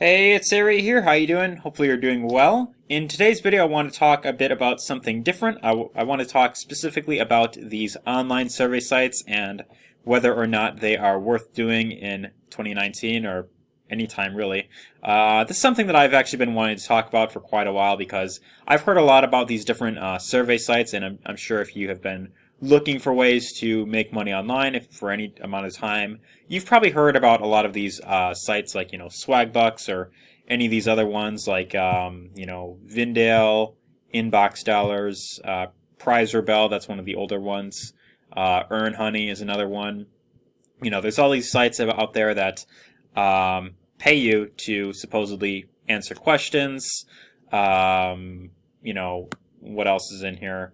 Hey, it's Arie here. How you doing? Hopefully you're doing well. In today's video, I want to talk a bit about something different. I want to talk specifically about these online survey sites and whether or not they are worth doing in 2019 or anytime really. This is something that I've actually been wanting to talk about for quite a while because I've heard a lot about these different survey sites, and I'm sure if you have been looking for ways to make money online for any amount of time, you've probably heard about a lot of these sites like, Swagbucks or any of these other ones like, Vindale, Inbox Dollars, Prize Rebel, that's one of the older ones. Earn Honey is another one. There's all these sites out there that pay you to supposedly answer questions. What else is in here?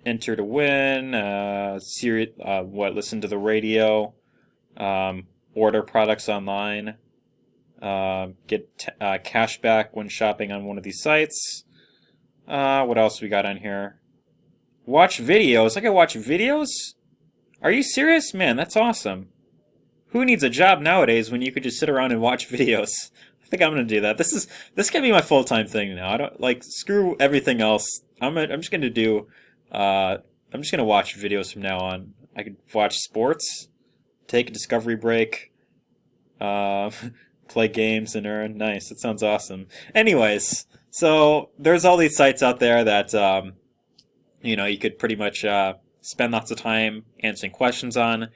Enter to win, listen to the radio, order products online, get cash back when shopping on one of these sites. What else we got on here? Watch videos. I can watch videos? Are you serious? Man, that's awesome. Who needs a job nowadays when you could just sit around and watch videos? I think I'm gonna do that. This can be my full-time thing now. I don't screw everything else. I'm just gonna watch videos from now on. I could watch sports, take a discovery break, play games and earn. Nice, that sounds awesome. Anyways, so there's all these sites out there that you could pretty much spend lots of time answering questions on,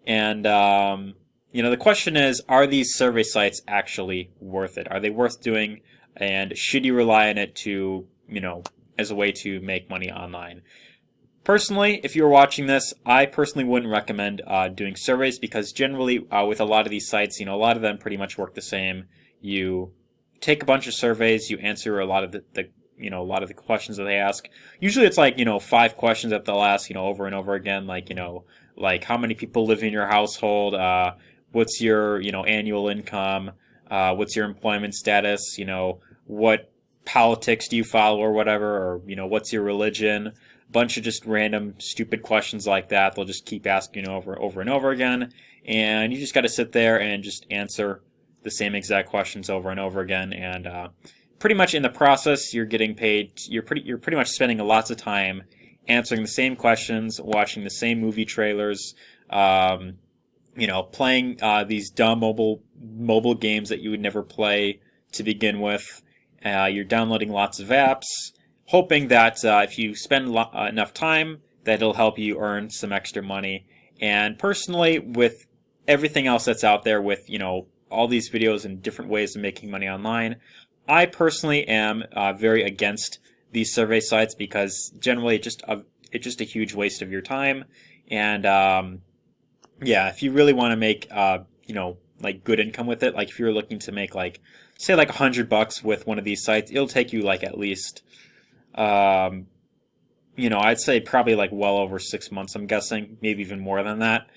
and the question is, are these survey sites actually worth it? Are they worth doing, and should you rely on it to, as a way to make money online? Personally, if you're watching this, I personally wouldn't recommend doing surveys because generally with a lot of these sites, a lot of them pretty much work the same. You take a bunch of surveys, you answer a lot of the questions that they ask. Usually it's like, 5 questions that they'll ask, over and over again, like how many people live in your household, what's your, annual income, what's your employment status, what politics do you follow or whatever, or, what's your religion? Bunch of just random stupid questions like that. They'll just keep asking over and over again, and you just got to sit there and just answer the same exact questions over and over again. And pretty much in the process, you're getting paid. You're pretty much spending lots of time answering the same questions, watching the same movie trailers, playing these dumb mobile games that you would never play to begin with. You're downloading lots of apps, hoping that if you spend enough time, that it'll help you earn some extra money. And personally, with everything else that's out there, with all these videos and different ways of making money online, I personally am very against these survey sites because generally it's just a huge waste of your time. And if you really want to make good income with it, like if you're looking to make say $100 with one of these sites, it'll take you at least I'd say probably well over 6 months, I'm guessing, maybe even more than that.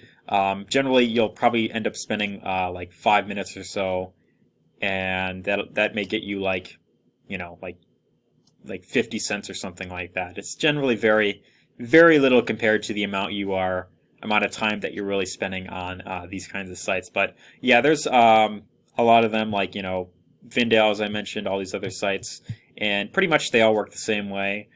Generally, you'll probably end up spending 5 minutes or so, and that may get you 50 cents or something like that. It's generally very, very little compared to the amount of time that you're really spending on these kinds of sites. But yeah, there's a lot of them, Vindale, as I mentioned, all these other sites, and pretty much they all work the same way.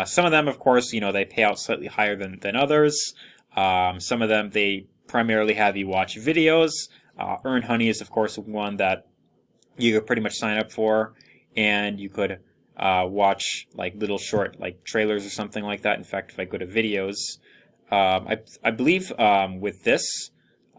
Some of them, of course, they pay out slightly higher than others. Some of them, they primarily have you watch videos. Earn Honey is, of course, one that you could pretty much sign up for, and you could watch little short trailers or something like that. In fact, if I go to videos, I believe with this,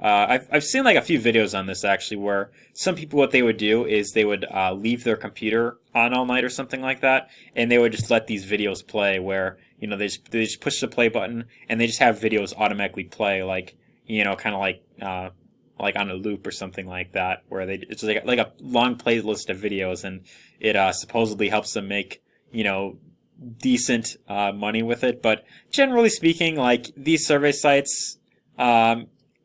I've seen a few videos on this actually, where some people, what they would do is they would leave their computer on all night or something like that, and they would just let these videos play where they just push the play button and they just have videos automatically play kind of like on a loop or something like that, where it's like a long playlist of videos, and it supposedly helps them make decent money with it. But generally speaking, these survey sites,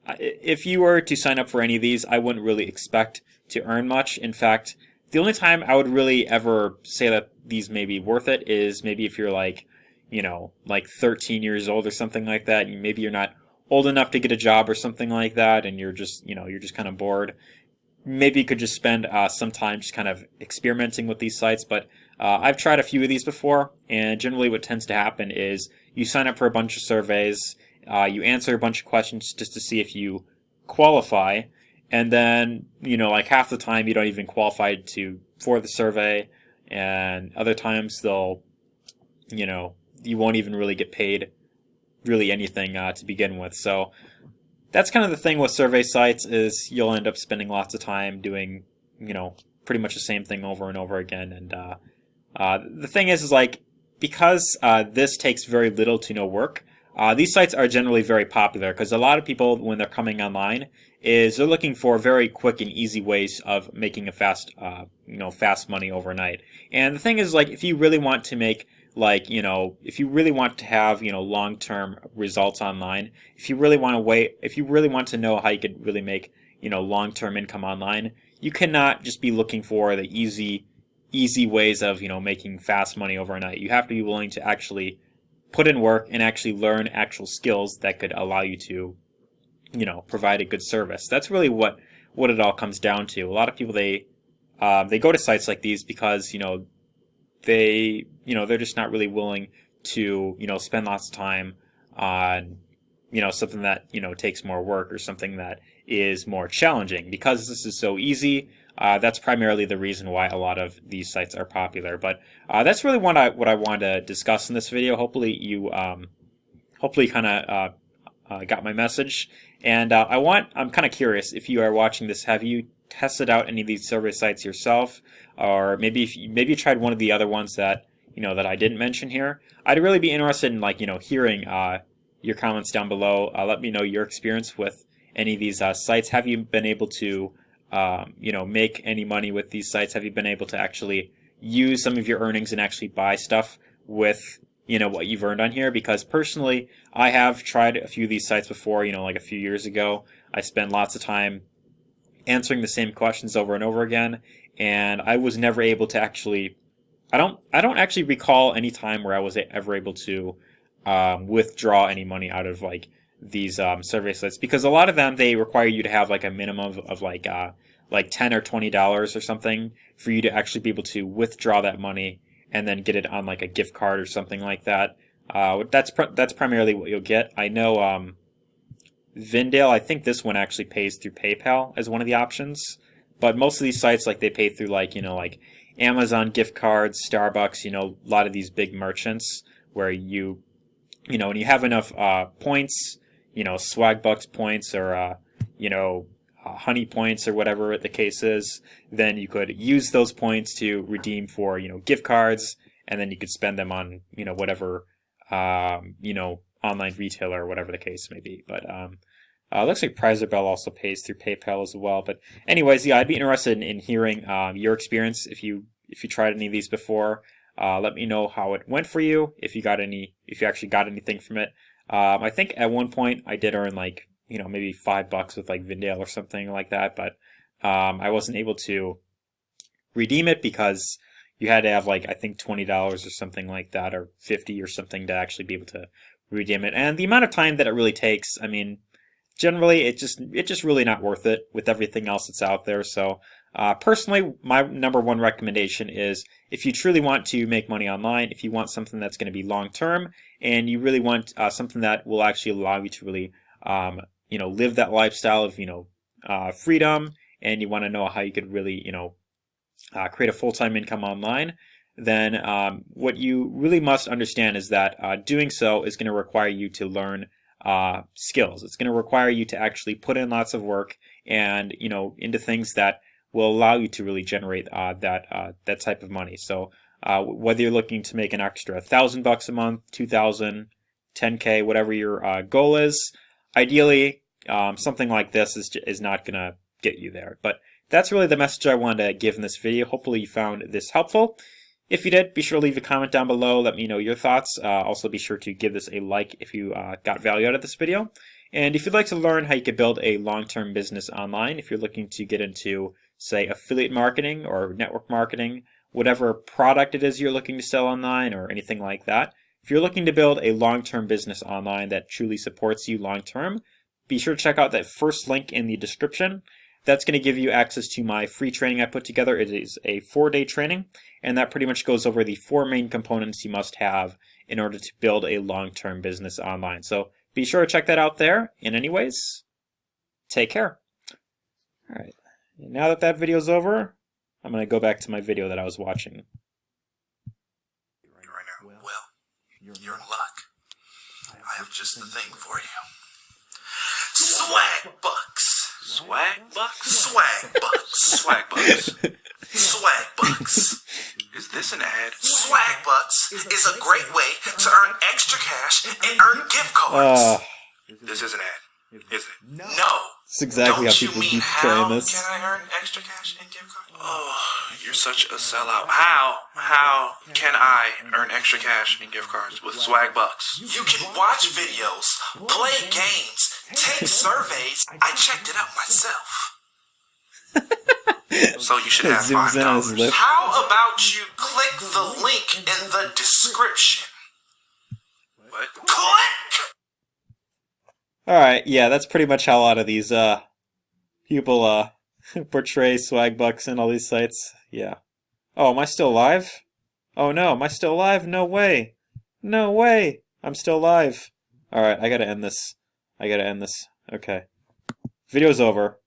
if you were to sign up for any of these, I wouldn't really expect to earn much. In fact, the only time I would really ever say that these may be worth it is maybe if you're 13 years old or something like that. Maybe you're not old enough to get a job or something like that, and you're just kind of bored. maybe you could just spend some time just kind of experimenting with these sites. But I've tried a few of these before, and generally what tends to happen is you sign up for a bunch of surveys, you answer a bunch of questions just to see if you qualify, and then like half the time you don't even qualify for the survey, and other times they'll you won't even really get paid really anything to begin with. So that's kind of the thing with survey sites, is you'll end up spending lots of time doing pretty much the same thing over and over again. And the thing is like, because this takes very little to no work, these sites are generally very popular because a lot of people, when they're coming online, they're looking for very quick and easy ways of making a fast money overnight. And the thing is, like, if you really want to make, like, if you really want to have, long-term results online, if you really want to know how you could really make, long-term income online, you cannot just be looking for the easy ways of, making fast money overnight. You have to be willing to actually put in work and actually learn actual skills that could allow you to, provide a good service. That's really what it all comes down to. A lot of people, they go to sites like these because, they're just not really willing to, spend lots of time on, something that, takes more work, or something that is more challenging. Because this is so easy, that's primarily the reason why a lot of these sites are popular. But that's really what I wanted to discuss in this video. Hopefully you kind of got my message. And I'm kind of curious, if you are watching this, have you tested out any of these survey sites yourself? Or maybe you tried one of the other ones that that I didn't mention here. I'd really be interested in, like, hearing your comments down below. Let me know your experience with any of these sites. Have you been able to make any money with these sites? Have you been able to actually use some of your earnings and actually buy stuff with what you've earned on here? Because personally, I have tried a few of these sites before. Like a few years ago, I spent lots of time answering the same questions over and over again, and I was never able to actually. I don't actually recall any time where I was ever able to withdraw any money out of, like, these survey sites, because a lot of them, they require you to have, like, a minimum of like $10 or $20 or something for you to actually be able to withdraw that money and then get it on, like, a gift card or something like that. That's primarily what you'll get. I know Vindale, I think this one actually pays through PayPal as one of the options, but most of these sites, like, they pay through, like, like Amazon gift cards, Starbucks, a lot of these big merchants where when you have enough points, swag bucks points, or honey points, or whatever the case is, then you could use those points to redeem for, gift cards, and then you could spend them on, whatever, online retailer, or whatever the case may be. But looks like Prizerbell also pays through PayPal as well. But anyways, yeah, I'd be interested in hearing your experience if you tried any of these before. Let me know how it went for you. If you actually got anything from it. I think at one point I did earn, like, maybe $5 with, like, Vindale or something like that. But I wasn't able to redeem it because you had to have, like, I think $20 or something like that, or 50 or something, to actually be able to redeem it. And the amount of time that it really takes, I mean, generally it's just really not worth it with everything else that's out there. So personally, my number one recommendation is, if you truly want to make money online, if you want something that's going to be long term, and you really want something that will actually allow you to really live that lifestyle of freedom, and you want to know how you could really create a full-time income online, then what you really must understand is that doing so is going to require you to learn skills. It's going to require you to actually put in lots of work and into things that will allow you to really generate that type of money. So whether you're looking to make an extra $1,000 a month, 2,000, 10K, whatever your goal is, ideally something like this is not going to get you there. But that's really the message I wanted to give in this video. Hopefully you found this helpful. If you did, be sure to leave a comment down below. Let me know your thoughts. Also, be sure to give this a like if you got value out of this video. And if you'd like to learn how you can build a long-term business online, if you're looking to get into, say, affiliate marketing or network marketing, whatever product it is you're looking to sell online or anything like that, if you're looking to build a long-term business online that truly supports you long-term, be sure to check out that first link in the description. that's going to give you access to my free training I put together. It is a 4-day training, and that pretty much goes over the 4 main components you must have in order to build a long-term business online. So be sure to check that out there. And anyways, take care. All right. Now that that video's over, I'm going to go back to my video that I was watching. Right now. Well, you're in luck. I have just the thing for you. Swag bucks. Swag bucks? Swag bucks. Swag bucks. Swag bucks. Is this an ad? Swag bucks is a great way to earn extra cash and earn gift cards. This is an ad, isn't it? No. That's exactly Don't how you people mean keep how trying this. can I earn extra cash and gift cards? Oh, you're such a sellout. How can I earn extra cash and gift cards with swag bucks? You can watch videos, play games, take surveys. I checked it out myself. So you should have Zooms in on his $5. lip. How about you click the link in the description? What? Click! Alright, yeah, that's pretty much how a lot of these people portray swag bucks and all these sites. Yeah. Oh, am I still live? Oh no, am I still live? No way. No way. I'm still live. Alright, I gotta end this. Okay. Video's over.